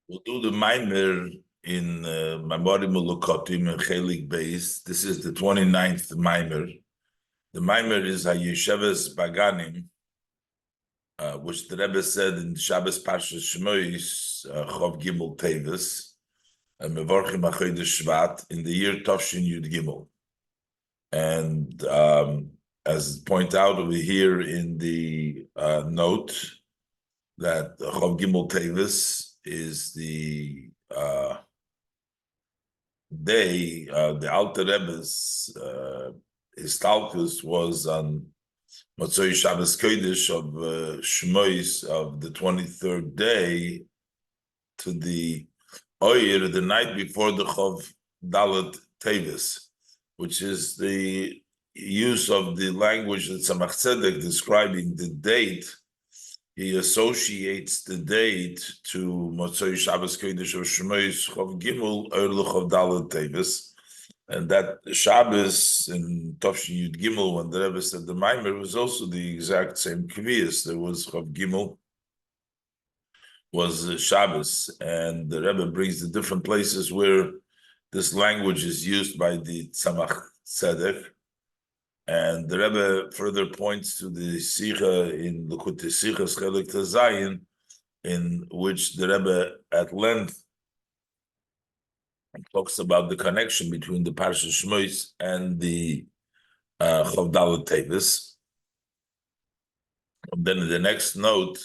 We'll do the Maimer in Mamorim Melukotim and Chelik Beis. This is the 29th Maimer. The Maimer is Hayoshevet Baganim, which the Rebbe said in Shabbos Parshas Shmois, Chov Gimel Tevis, and Mevorchim HaChodesh Shvat in the year Tovshin Yud Gimel. And as point out over here in the note, that Chov Gimel Tevis is the day, the Alter Rebbe's Histalkus was on Motzoi Shabbos Kodesh of Shmois of the 23rd day to the Oyer, the night before the Chov Dalet Tevis, which is the use of the language that Tzemach Tzedek describing the date. He associates the date to Motzoi Shabbos Kodesh of Shmois Chov Gimel Oyer Chov Dalet Tevis. And that Shabbos in Tovshin Yud Gimel, when the Rebbe said the Maimer, was also the exact same Kviyas. There was Chav Gimel, was Shabbos, and the Rebbe brings the different places where this language is used by the Tzemach Tzedek. And the Rebbe further points to the Sikha in Likutei Sichos Chelik Tezayin, in which the Rebbe at length talks about the connection between the Parsha Shmois and the Chov Dalet Tevis. And then in the next note,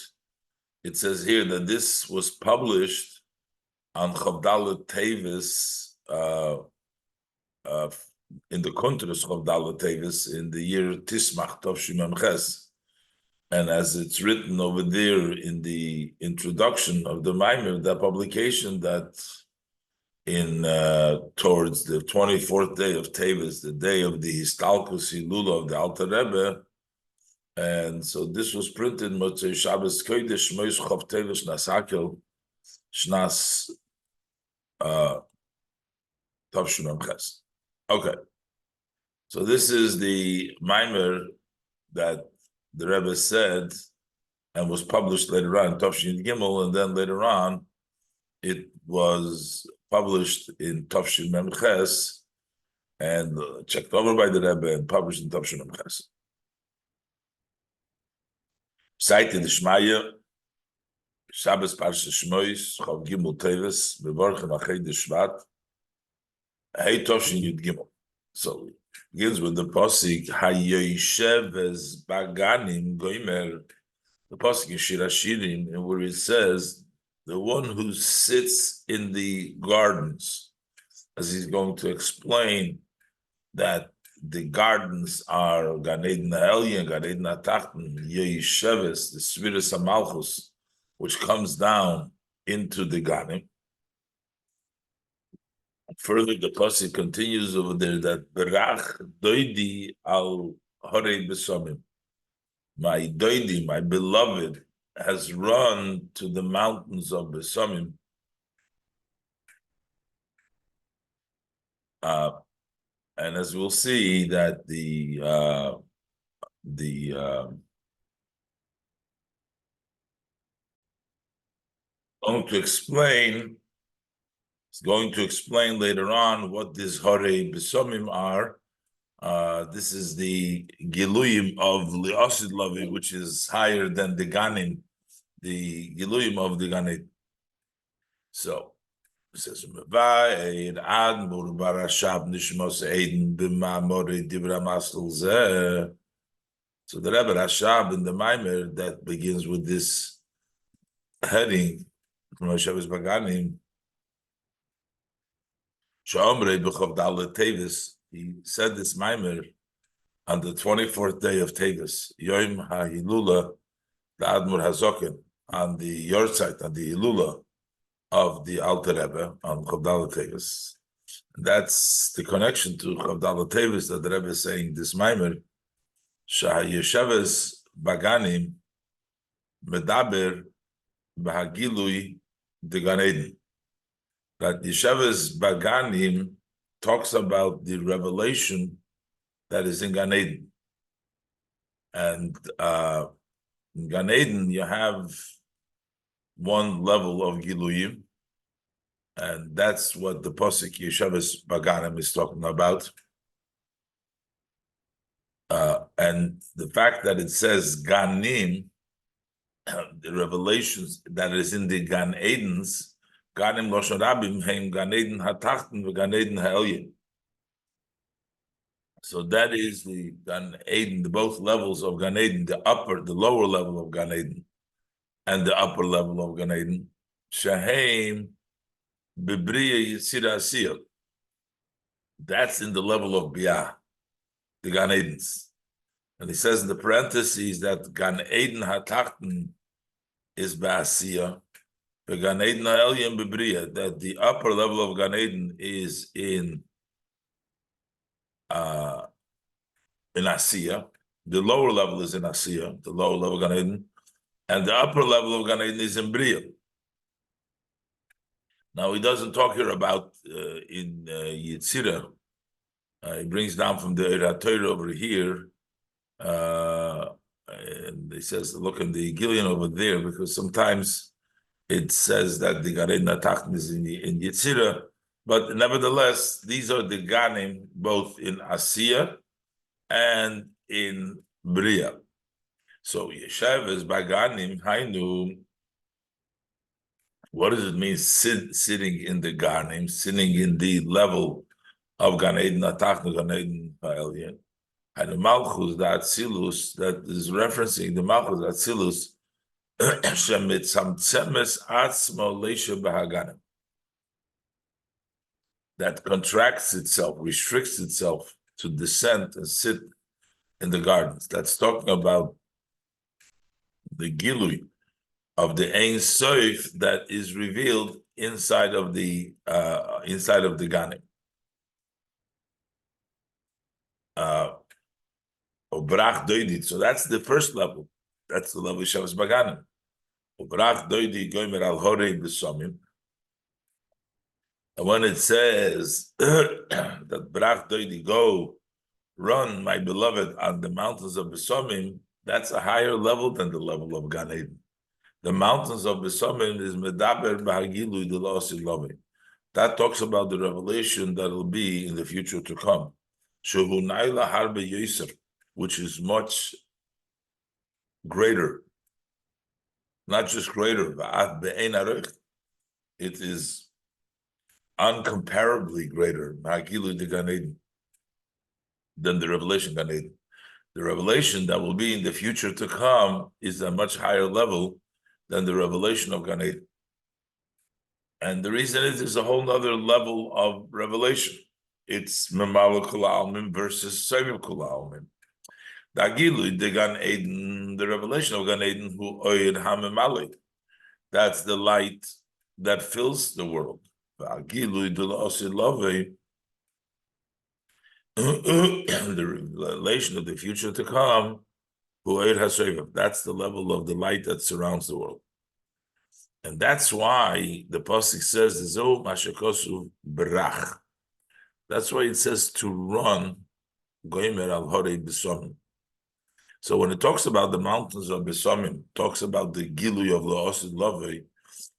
it says here that this was published on Chov Dalet Tevis in the Kontras Chov Dalet Tevis in the year Tismach Tovshin Memches. And as it's written over there in the introduction of the Maimer, that publication, that in towards the 24th day of Tevis, the day of the Histalkus Hilula of the Alter Rebbe, and so this was printed Motzei Shabbos Kodesh Shmois Chov Tevis Nasakel Shnas Tovshin Memches. Okay, so this is the Maimer that the Rebbe said and was published later on, Tovshin Gimel, and then later on it was published in Tovshin Memches and checked over by the Rebbe and published in Tovshin Memches. Seite the Shmaya, Shabbos Parshas Shmois, Chov Gimel Tevis, Mevorchim HaChodesh Shvat, Hey Tovshin Yud Gimel. So it begins with the Pasuk, Hayoshevet Baganim Goimer, the Pasuk in Shir HaShirim, where it says, the one who sits in the gardens, as he's going to explain that the gardens are Gan Eden HaElyon, Gan Eden HaTachton, Yesheves, the Sfiras HaMalchus, which comes down into the Ganim. Further, the Pasuk continues over there that Berach Doidi al Horei Besomim, my Doidi, my beloved, has run to the mountains of Besomim. And as we'll see that it's going to explain later on what these Horei Besomim are. This is the Giluyim of Li'asid Lavi, which is higher than the Ganim, the Giluyim of the Ganim. So it says, Ad Barashab Nishmos Eiden B'Mamori Dibra Masl Zeh. So the Rebbe Rashab in the Maimer that begins with this heading from Hayoshevet Baganim, Shomrei B'Chov Dalet Tevis. He said this Maimer on the 24th day of Tevis, Yom HaHilula, the Admor HaZoken, on the Yortzeit, on the Hilula of the Alter Rebbe on Chov Dalet Tevis. That's the connection to Chov Dalet Tevis that the Rebbe is saying this Maimer, Hayoshevet Baganim Medaber B'Hagilui de Gan Eden. That Yeshevet Baganim talks about the revelation that is in Gan Eden. And in Gan Eden, you have one level of Giluyim, And that's what the Posik Yeshavas Baganim is talking about. And the fact that it says Ganim, the revelations that is in the Gan Edens, Ganim Loshen Rabim, Heim Gan Eden HaTachten, Gan Eden HaElyon. So that is the Gan Eden, the both levels of Gan Eden, the lower level of Gan Eden, and the upper level of Gan Eden. Shaheim Bibriya Yitzira Asiyah. That's in the level of Biyah, the Gan Edens. And he says in the parentheses that Gan Eden HaTachten is Ba'asiyah, the Gan Eden HaElyon Bibriya, that the upper level of Gan Eden is in Asiyah. The lower level is in Asiyah, the lower level of Gan Eden, and the upper level of Gan Eden is in Bria. Now he doesn't talk here about in Yitzira. He brings down from the Torah over here, and he says, look in the Gillian over there, because sometimes it says that the Gan Eden HaTachten is in Yitzira, but nevertheless, these are the Ganim both in Asiyah and in Bria. So Yeshavas Baganim Hainu. What does it mean sitting in the Ganim, sitting in the level of Gan Eden HaTachten, Gan Eden HaElyon? And the Malchus, the Atzilus, that is referencing the Malchus, Atzilus, Shemitzamtzemes Atzmo Leisha B'Haganim, that contracts itself, restricts itself to descend and sit in the gardens. That's talking about the Gilui of the Ein Sof that is revealed inside of the Ganim. Obrach Doidit. So that's the first level. That's the level of Shavas Baganim. Obrach Doidi Goimer Al Horei B'Somim. And when it says that Brach Doidi, go run, my beloved, on the mountains of B'Somim, that's a higher level than the level of Gan Eden. The mountains of B'Somim is Medaber B'Hagilu Delosi Lomi. That talks about the revelation that will be in the future to come. Shehu Naila Harbe Yoser, which is much greater. Not just greater, it is uncomparably greater B'Hagilu de Gan Eden than the revelation Gan Eden. The revelation that will be in the future to come is a much higher level than the revelation of Gan Eden. And the reason is there's a whole other level of revelation. It's Memala Kula Almin versus Sevim Kula Almin. Dagilu de Gan Eden, the revelation of Gan Eden, who Oyed HaMemali. That's the light that fills the world. Dagilu de Love, the revelation of the future to come, that's the level of the light that surrounds the world. And that's why the Pasuk says, that's why it says to run. So when it talks about the mountains of Besomim, talks about the Gilui of La'osid Lovei,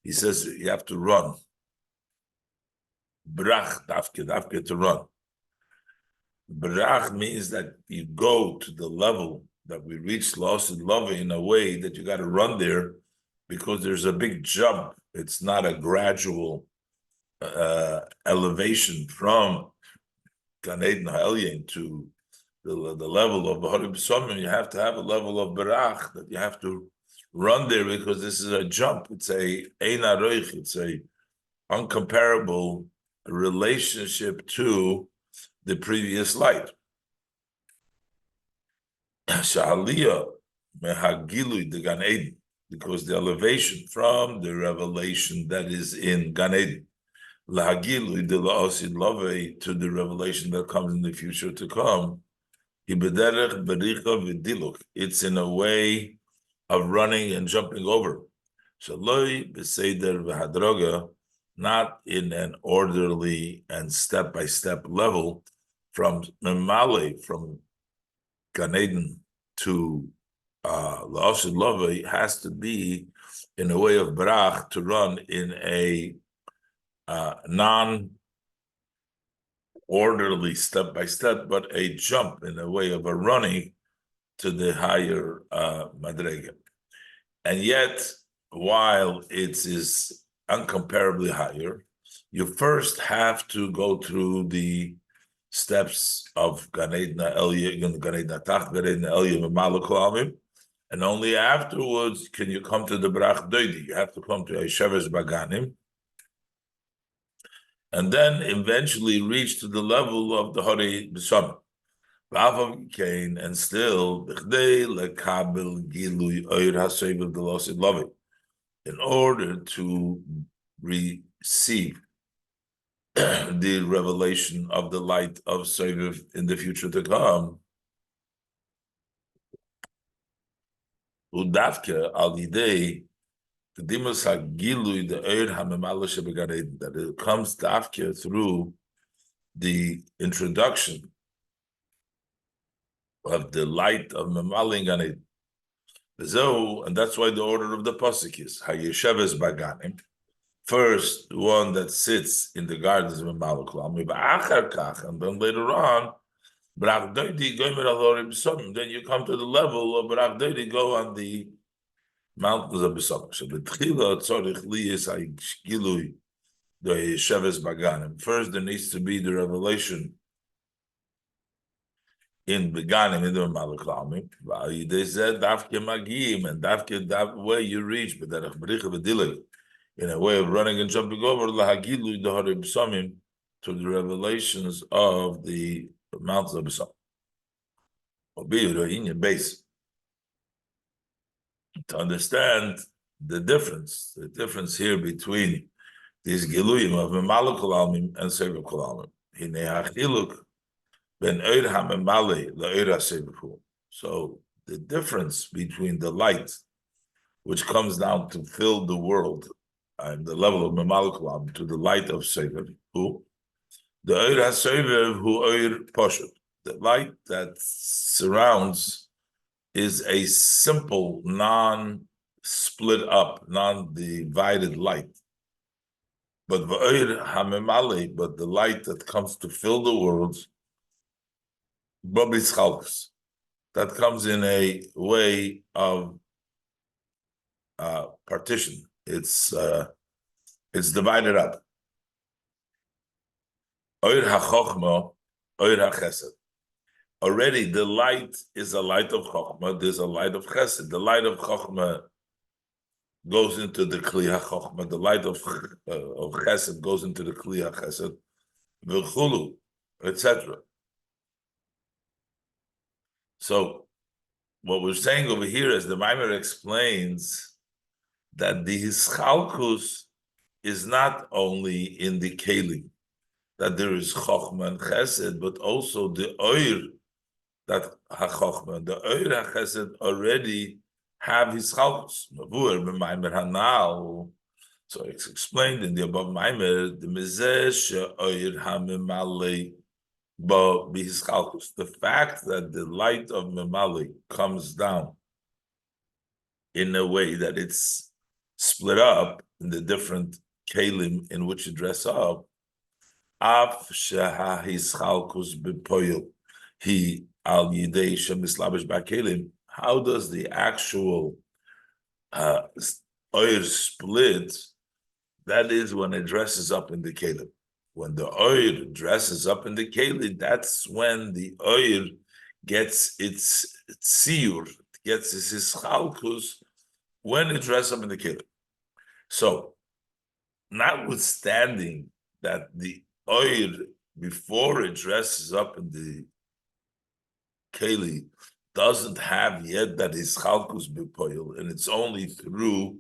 he says you have to run. Brach, dafke, to run. Brach means that you go to the level that we reach lost in love in a way that you got to run there because there's a big jump. It's not a gradual elevation from Gan Eden HaElyon to the level of Mamorim Melukotim. You have to have a level of Barach that you have to run there because this is a jump. It's a Ein Aroich. It's a uncomparable relationship to the previous light. Sha'aliyah mehagilui de Gan Eden, because the elevation from the revelation that is in Gan Eden, lahagilui de la'osid lovei, to the revelation that comes in the future to come, ibederech bericha v'diluk. It's in a way of running and jumping over. Shaloi b'seider v'hadroga, not in an orderly and step-by-step level, from Memale, from Gan Eden to La'osid Lovei, has to be in a way of Barach, to run in a non-orderly step by step, but a jump in a way of a running to the higher madrega. And yet, while it is uncomparably higher, you first have to go through the steps of Gan Eden Elya, Gan Eden Tach, Gan Eden Elya, Melukotim, and only afterwards can you come to the Brach Doidi. You have to come to Yesheves Baganim, and then eventually reach to the level of the Hori B'Sam. And still, in order to receive the revelation of the light of Soviv in the future to come, that it comes dafke through the introduction of the light of Memalin Gan Eden. And that's why the order of the pasuk is Hayesheves Baganim. First, the one that sits in the gardens of Memalin, and then later on, then you come to the level of Brach Doidi, go on the mountains of B'Sam. So the Tchila Tzorich Li is Gilui the Yesheves Baganim. First, there needs to be the revelation in Beganim, in the Malaklami. They said Dafke Magim, and Dafke that way you reach, but that in a way of running and jumping over Lahagilu the Hari B'Samim to the revelations of the mountains of B'Sam. In your base. To understand the difference here between these Giluyim of Memalek Kolamim and Sefer Kolamim. Hinei hachiluk ben Eir HaMemale LaEir HaSefer. So the difference between the light, which comes down to fill the world, and the level of Memalek Kolamim, to the light of Sefer, who the Eir HaSefer who Eir Poshut, the light that surrounds is a simple, non-split up, non-divided light. But the light that comes to fill the world, that comes in a way of partition. It's divided up. Oir HaChochma, Oir HaChesed. Already the light is a light of Chochmah, there's a light of Chesed. The light of Chochmah goes into the Kli HaChochmah, the light of Chesed goes into the Kli HaChesed, V'chulu, etc. So what we're saying over here is the Maimer explains that the Hischalkus is not only in the Kelim, that there is Chochmah and Chesed, but also the Oir, that HaChochmah, the Oir HaChesed already have his chalkus. So it's explained in the above Maimer, the Mizeh she'Oir HaMemale bo b'his chalkus. The fact that the light of Memale comes down in a way that it's split up in the different kelim in which you dress up, af sheha his chalkus b'poyel, he al yidei shemislabish b'kelim. How does the actual oil split? That is when it dresses up in the kelim. When the oil dresses up in the kelim, that's when the oil gets its siyur, gets its chalkus, when it dresses up in the kelim. So, notwithstanding that the oil, before it dresses up in the keli, doesn't have yet that is chalkus b'poil, and it's only through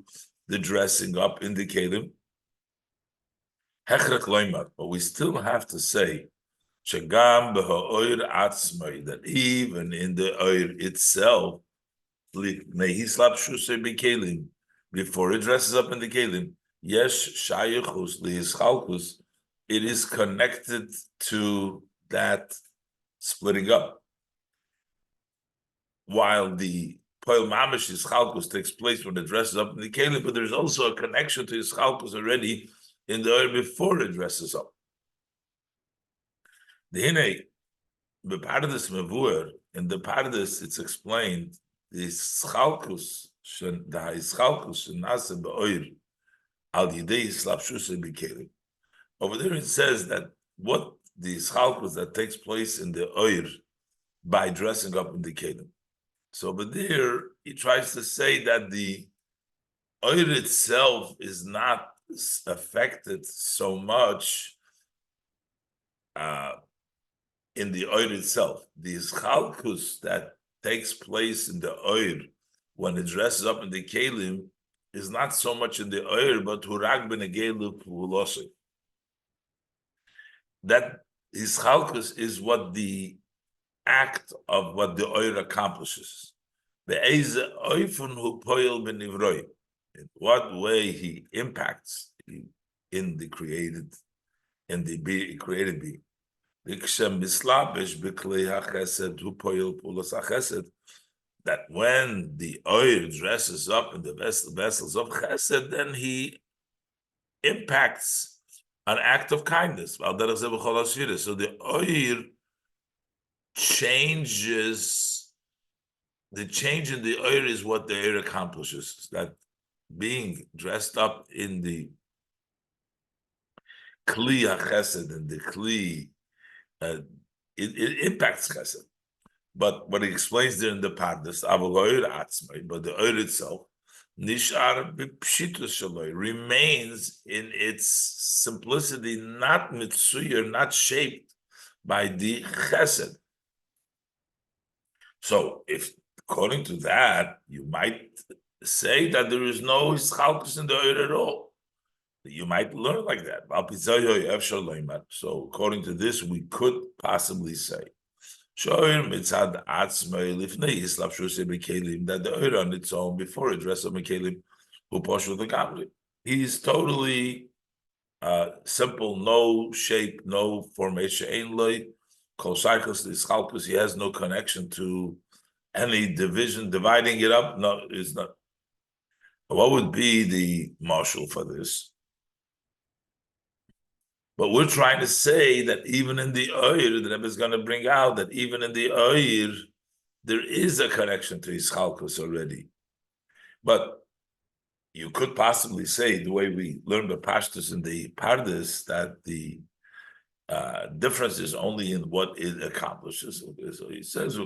the dressing up in the kelim. Hechrek loymar, but we still have to say shegam b'ha'oir atzmai, that even in the oir itself, nehislap shusay b'kelim, before it dresses up in the kelim, yesh shayachus lihischalkus, it is connected to that splitting up. While the Poil Mamish Ischalkus takes place when it dresses up in the Kelim, but there's also a connection to Ischalkus already in the oil before it dresses up. The hine, the pardes mevur, in the pardes it's explained the schalkus, the schalkus nase beoir al yidei slapshus bikelim. Over there it says that what the schalkus that takes place in the oir by dressing up in the kelim. So over there he tries to say that the oir itself is not affected so much in the oil itself. The schalkus that takes place in the oil when it dresses up in the kelim is not so much in the oil, but hurag ben agelu. That his chalkus is what the act of what the oil accomplishes. In what way he impacts in the created created being. That when the oil dresses up in the vessels of chesed, then he impacts an act of kindness. So the oil changes, the change in the oil is what the oil accomplishes. That being dressed up in the kli chesed and the kli, it impacts chesed. But what he explains there in the pardes, but the oil itself, nishar b'pshitus shaloi, remains in its simplicity, not mitzuyer, not shaped by the chesed. So, if according to that, you might say that there is no ischalkus in the oil at all. You might learn like that. So, according to this, we could possibly say that the oil on its own before it dresses up mekelim who push with the gambling. He's totally simple, no shape, no formation. He has no connection to any division, dividing it up. No, it's not. What would be the marshal for this? But we're trying to say that even in the oir, the Rebbe is going to bring out that even in the oir, there is a connection to Ischalkus already. But you could possibly say, the way we learned the Pashtus in the Pardes, that the difference is only in what it accomplishes. So he says,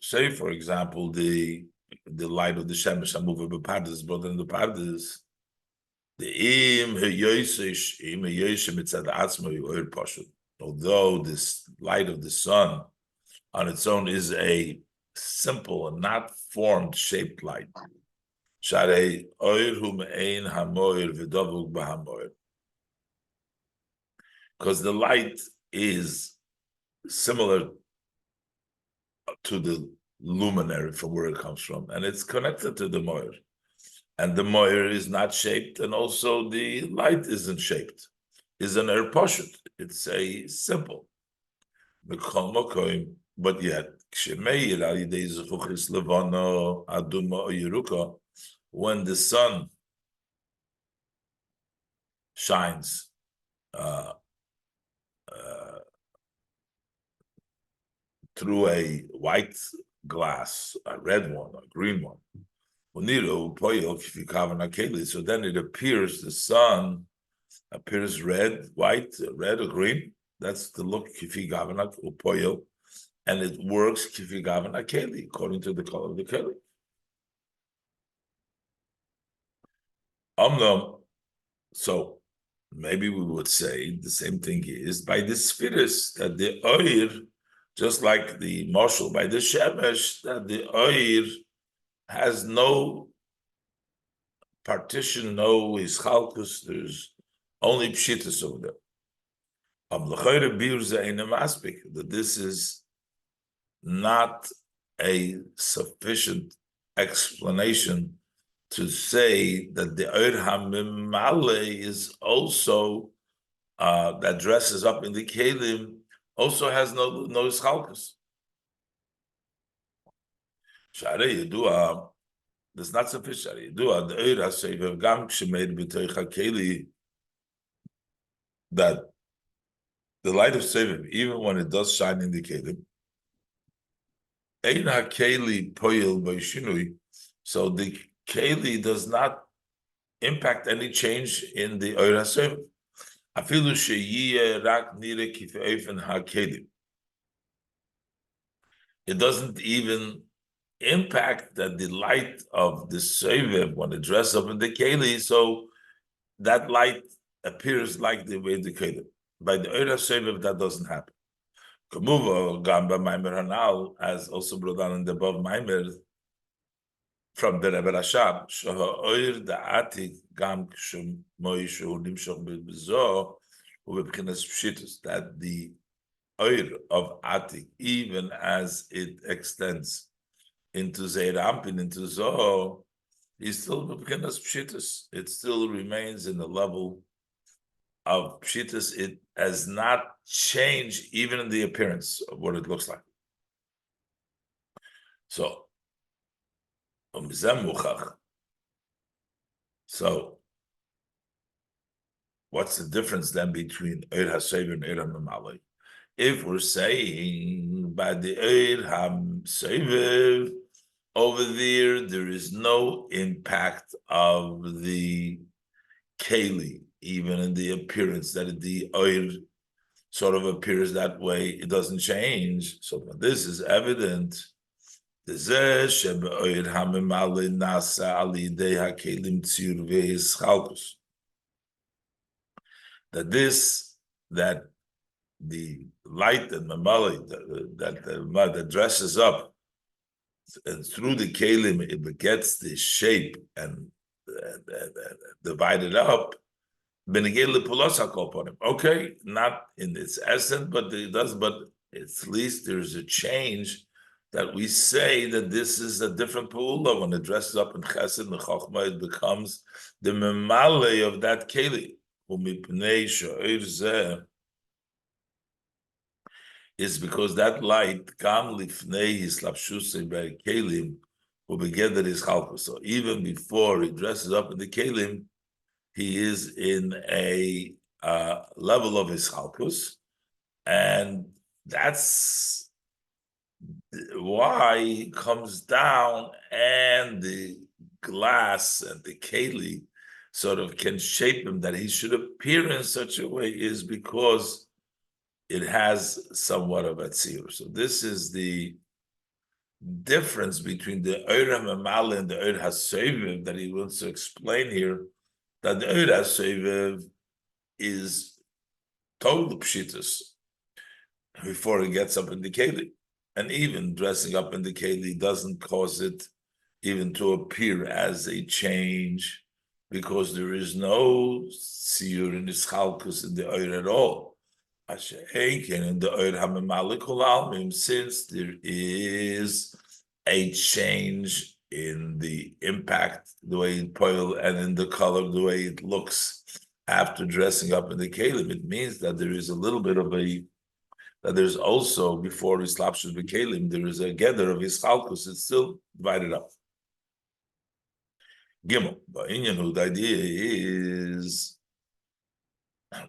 say, for example, the light of the Shemesh, I move over Pardes, but in the Pardes, although this light of the sun on its own is a simple and not formed shaped light, because the light is similar to the luminary from where it comes from, and it's connected to the moir. And the moir is not shaped, and also the light isn't shaped. It's an erposhut. It's a simple. But yet, when the sun shines through a white glass, a red one, a green one, so then it appears, the sun appears red, white, red or green. That's the look, and it works according to the color of the keli. So maybe we would say the same thing is by the spheres that the oir, just like the marshal by the shemesh, that the oir has no partition, no ischalkus, there's only pshitas over there. That this is not a sufficient explanation to say that the oir hamimale is also that dresses up in the kelim also has no ischalkus. That's not sufficient. You do the oir hasevev gam k'shemeid b'toich hakeli, that the light of sevev, even when it does shine in the kelim, ein hakeli poyel b'shinui, so the keli does not impact any change in the oir hasevev. Afilu sheyiyeh rak nire kifeifen hakelim. It doesn't even impact that the light of the sevev when it dresses up in the keli, so that light appears like the way the kelim. By the oir hasevev, that doesn't happen. Kamuva gamba maimer hanal, as also brought down in the above maimer from the Rebbe Rashab, sheha oir da'atik gam k'shem moish hu nimshach b'zo u'b'bchinas pshitus, that the oir of atik, even as it extends into Zeir Ampin, into Zoh, is still b'bchinas pshitus. It still remains in the level of pshitus. It has not changed even in the appearance of what it looks like. So, what's the difference then between Eir HaSever and Eir HaMemalei? If we're saying by the Eir HaSever, over there is no impact of the Keli, even in the appearance, that the Eir sort of appears that way, it doesn't change. So this is evident. That the light and mamali that dresses up, and through the kelim it gets the shape and divided up. Okay, not in its essence, but it does. But at least there's a change that we say that this is a different pula. When it dresses up in chesed and chokhmah, it becomes the memale of that keli. Is because that light kam lifnei his lapshusei by kelim will begin that his chalkus. So even before he dresses up in the kelim, he is in a level of his chalkus, and that's why he comes down, and the glass and the keli sort of can shape him that he should appear in such a way, is because it has somewhat of a tzir. So this is the difference between the Eir HaMemalei and the Eir HaSevev that he wants to explain here, that the Eir HaSevev is total pshitus before he gets up in the keli. And even dressing up in the keli doesn't cause it even to appear as a change, because there is no tzir in ischalkus in the Eir at all. In the Eir HaMemalei kol almim, since there is a change in the impact, the way it poil, and in the color, the way it looks after dressing up in the kelim, it means that there is a little bit of that there's also, before Islapshus B'Kelim, there is a gather of Ischalkus, it's still divided up. Gimel, the idea is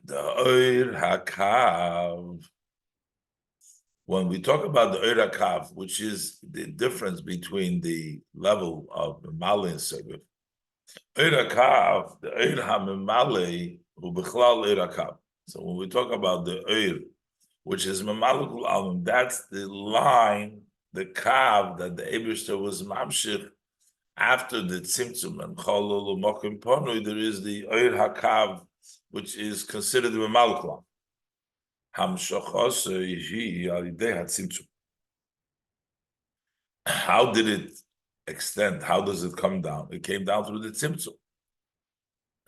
the Oir HaKav. When we talk about the Oir HaKav, which is the difference between the level of Memalei and Sevev, Oir HaKav, the Oir HaMemalei, Ubechlal Oir HaKav. So when we talk about the Oir, which is Memalei Almim, that's the line, the Kav that the Eibishter was Mamshich after the Tzimtzum and Cholol U'Mokim Ponui. There is the Oir HaKav, which is considered the Memalei Almim. How did it extend? How does it come down? It came down through the Tzimtzum.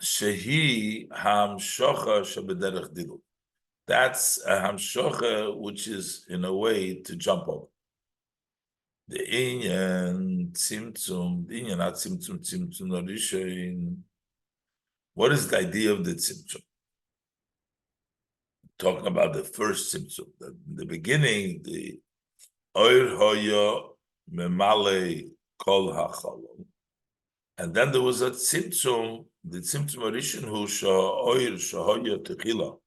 Shehi Hamshocha Shebederech Didul. That's a Hamshocha, which is in a way to jump over. The Inyan Tzimtzum, the Inyan not Tzimtzum, Tzimtzum Norishain. What is the idea of the Tzimtzum? Talking about the first Tzimtzum. In the beginning, the Oir Hoya Memalei Kol HaCholol. And then there was a tzimtzum, the tzimtzum arishin hu sha'oir sha'hoya techila.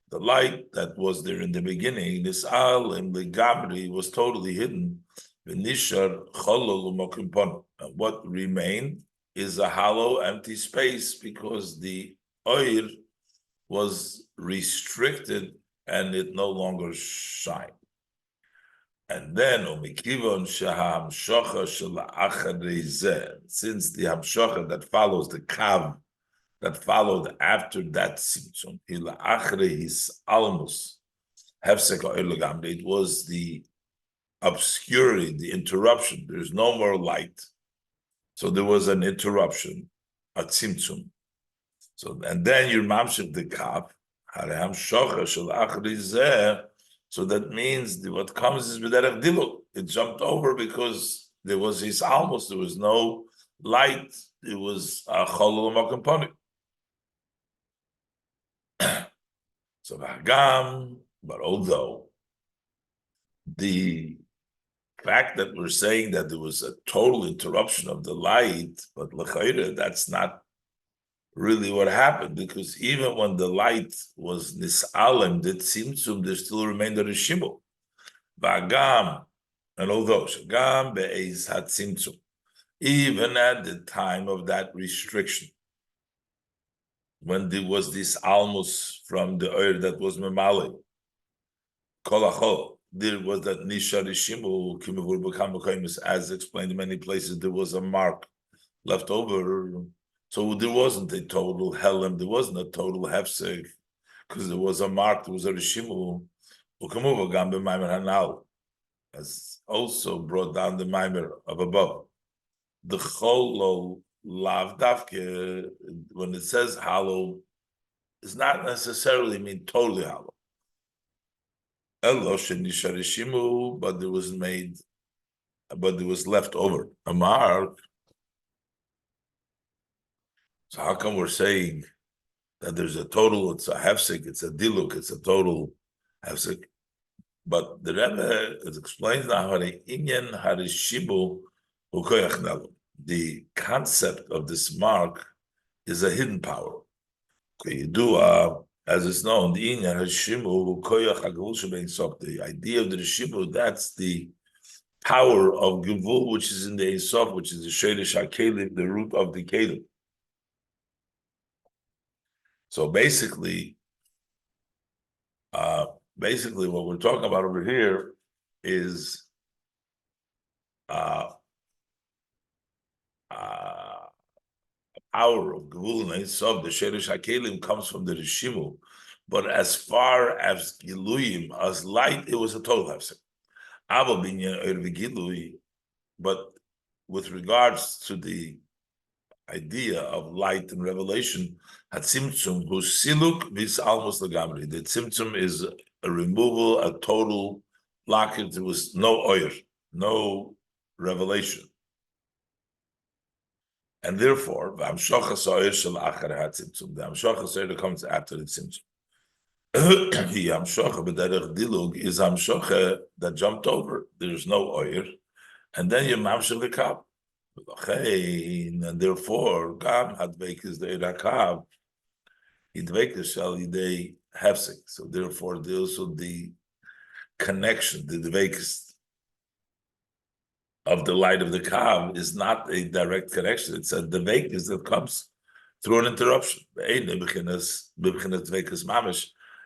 The light that was there in the beginning, this al in the gamri was totally hidden. V'nishar cholol u'mokim ponu. And what remained is a hollow, empty space because the oir was restricted and it no longer shined. And then, since the hamshocha that follows the kav that followed after that tzimtzum, it was the obscurity, the interruption. There's no more light, so there was an interruption, a tzimtzum. So, and then you're mamshik the kav, so that means what comes is b'derech diluk. It jumped over because there was his almost, there was no light. It was a cholol makom ponu. So v'hagam, but although the fact that we're saying that there was a total interruption of the light, but l'chayre, that's not really what happened, because even when the light was nisalem, the tzimtzum, there still remained a rishimul. V'agam, and although shagam be'ez hatzimtzum, even at the time of that restriction, when there was this almos from the oil that was memale, kolachol, there was that nisha rishimul kimavur b'kam, as explained in many places, there was a mark left over. So there wasn't a total helem, there wasn't a total hefsek, because there was a mark, there was a rishimu, as also brought down the maimer of above. The cholol lav davke, when it says hollow, does not necessarily mean totally hollow. Elosh nisha rishimu, but there was left over a mark. So how come we're saying that there's a total, it's a hefsek, it's a diluk, it's a total hefsek? But the Rebbe explains now the concept of this mark is a hidden power. As it's known, the idea of the Rishimu, that's the power of Givul, which is in the Ein Sof, which is the Sheiresh HaKelim, the root of the Kelim. So basically, what we're talking about over here is power of Gevul and Sof. The Sherish HaKelim comes from the Rishimu, but as far as Giluyim, as light, it was a total hefsek. But with regards to the idea of light and revelation, Hatzimtzum, whose siluk is almost legamri. The tzimtzum is a removal, a total blockage. There was no oyer, no revelation. And therefore, the Hamshocha Soyer comes after the tzimtzum. The Hamshocha b'derech dilug is Hamshocha that jumped over. There's no oyer. And then you mamshel the kab. And therefore, Gam Hadvek is the Irakav, Hidvek shall they hefsek. So therefore, there's also the connection, the dvekis of the light of the Kav is not a direct connection. It's a dvekis that comes through an interruption.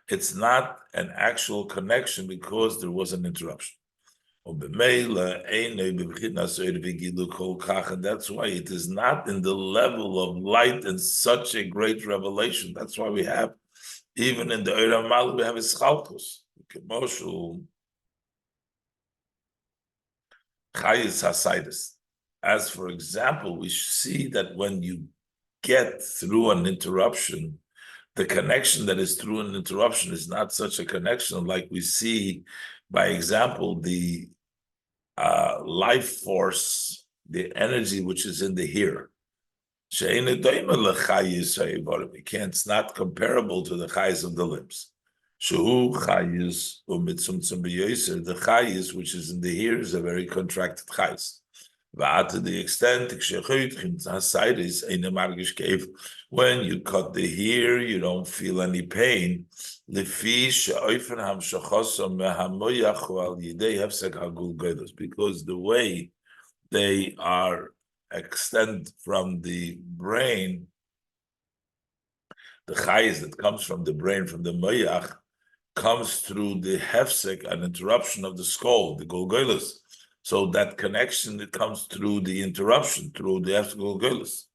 It's not an actual connection because there was an interruption. And that's why it is not in the level of light and such a great revelation. That's why we have, even in the Eiram Mal, we have Ischalkus, as for example, we see that when you get through an interruption, the connection that is through an interruption is not such a connection like we see, by example, the life force, the energy which is in the here. It's not comparable to the chayis of the limbs. The chayis which is in the here is a very contracted chayis. To the extent when you cut the hair, you don't feel any pain. Because the way they are extend from the brain, the chayes that comes from the brain, from the moyach, comes through the hefsek, an interruption of the skull, the golgolas. So that connection, it comes through the interruption, through the hefsek golgolas.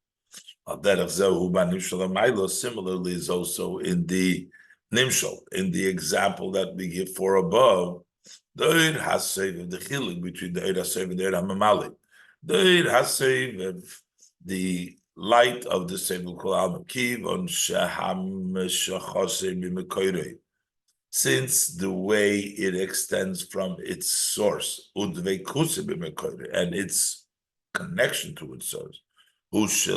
Similarly is also in the nimshal, in the example that we give for above, the Eir HaSev, the chilik between the Eir HaSev and the Eir HaMamali. The Eir HaSev, the light of the Sevel Kol Alma Kivon Sheham Shechosei B'Mekoirei. Since the way it extends from its source, and its connection to its source, is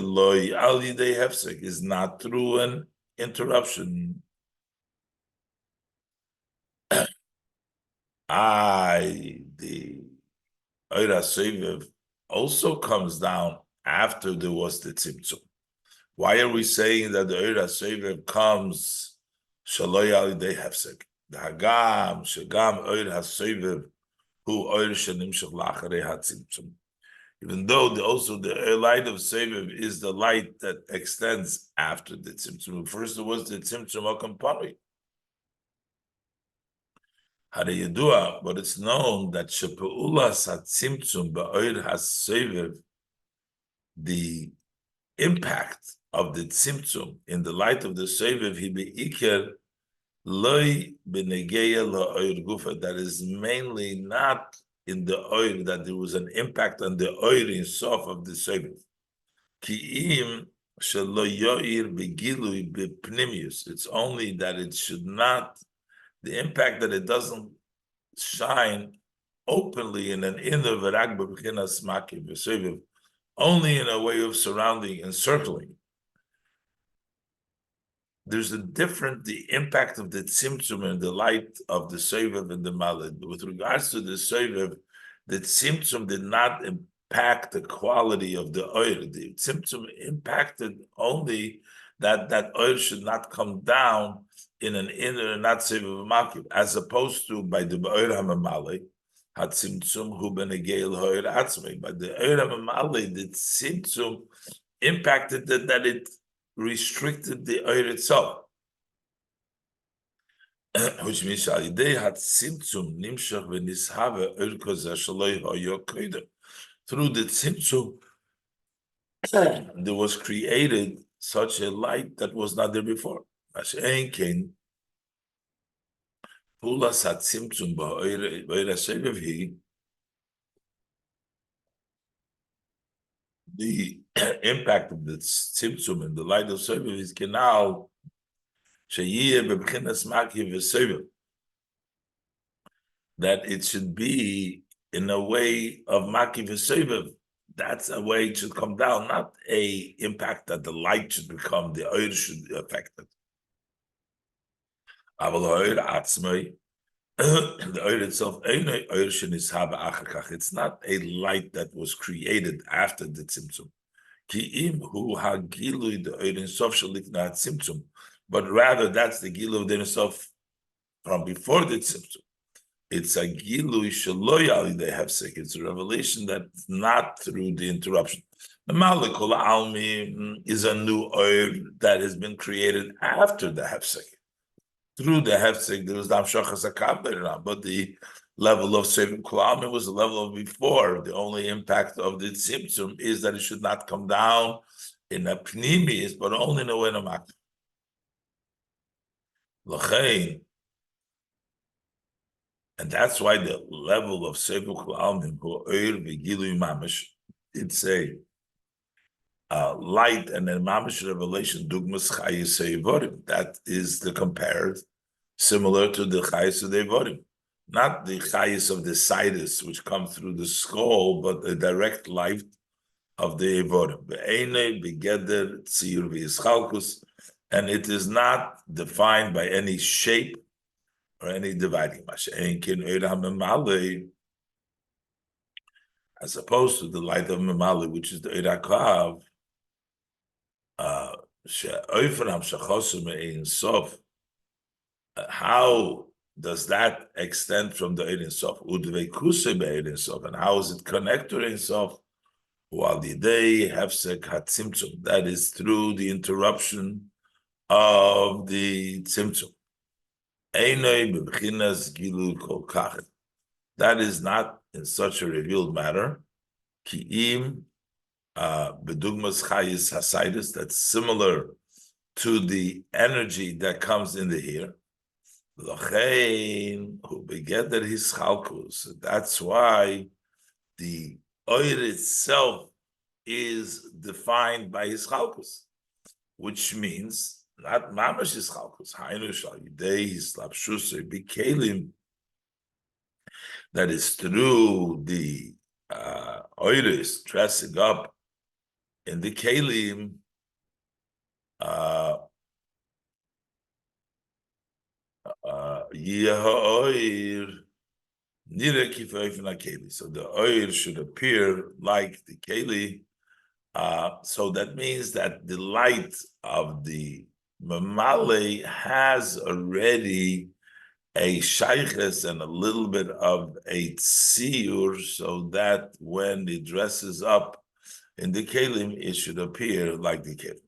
not through an interruption. The Eira Seviv also comes down after there was the Tzimtzum. Why are we saying that the Eira Seviv comes Shaloi Alidei Hefsek? The Hagam, Shagam Eira Seviv, who Eira Shanimshach Lacharei HaTzimtzum. Even though also the light of Seviv is the light that extends after the Tzimtzum. First there was the Tzimtzum HaKampani. Harayadua, but it's known that Shepeulas HaTzimtzum Ba'oir HaSeviv, the impact of the Tzimtzum in the light of the Seviv, he be'iker loy b'negeya la'oir gufa, that is mainly not in the oil, that there was an impact on the oil in sof of the Seviv. Ki'im shelo yoir begilui b'pnimius. It's only that it should not, the impact that it doesn't shine openly in an inner v'rak b'b'chinas maki v'seviv, only in a way of surrounding and circling. There's a different, the impact of the tzimtzum and the light of the seviv and the malad. With regards to the seviv, the tzimtzum did not impact the quality of the oil. The tzimtzum impacted only that oil should not come down in an inner and not seviv makib, as opposed to by the oil hamamale, hatzimtzum hu benegeil oil atzmei. By the oil hamamale, the tzimtzum impacted that it restricted the oil itself, which means they had tzimtzum nimshach v'nishave oil kozeh shaloi hayo koidem. Through the tzimtzum, there was created such a light that was not there before. Mashein kein pulas hatzimtzum ba'oil hasheviv hi, the impact of the tzimtzum and the light of seviv is kenal sheyiyeh b'bchinas maki v'seviv, that it should be in a way of maki v'seviv. That's a way it should come down, not a impact that the light should become, the oil should be affected. Aval oil atzmei, the oil itself, it's not a light that was created after the tzimtzum. But rather that's the gilu of the Sof from before the tzimtzum. It's a gilu shaloy they have sick. It's a revelation that's not through the interruption. The Malikul Almi is a new oil that has been created after the hefsek. Through the hefsek, there was Damshachas Akab, but the level of Sevim Kulam was the level of before. The only impact of the tzimtzum is that it should not come down in a pnimis, but only in a way of mak. L'chein, and that's why the level of Sevim Kulam who oir v'gilu mamish, it's a light and a mamish revelation. Dugmas chayis seivorim. That is the compared, similar to the chayis of devorim. Not the chayis of the sidus, which come through the skull, but the direct light of the evorim. Be'enei begeder tzir v'yischalkus, and it is not defined by any shape or any dividing. Mashe'en kin oir hamemale, as opposed to the light of Mamali, which is the Irakav, how does that extend from the Ein Sof? And how is it connected to Ein Sof? That is through the interruption of the Tzimtzum. That is not in such a revealed manner. Ki'im bedugmas chayis hasidus, that's similar to the energy that comes in the here. L'chein hu begeder his chalkus. That's why the oir itself is defined by his chalkus, which means not mamash his chalkus. Hainu shal yidei his lapshusay bikelim. That is through the oiris dressing up in the kelim. So the oil should appear like the keli. So that means that the light of the mamale has already a shayches and a little bit of a tziyur, so that when it dresses up in the kelim, it should appear like the kelim.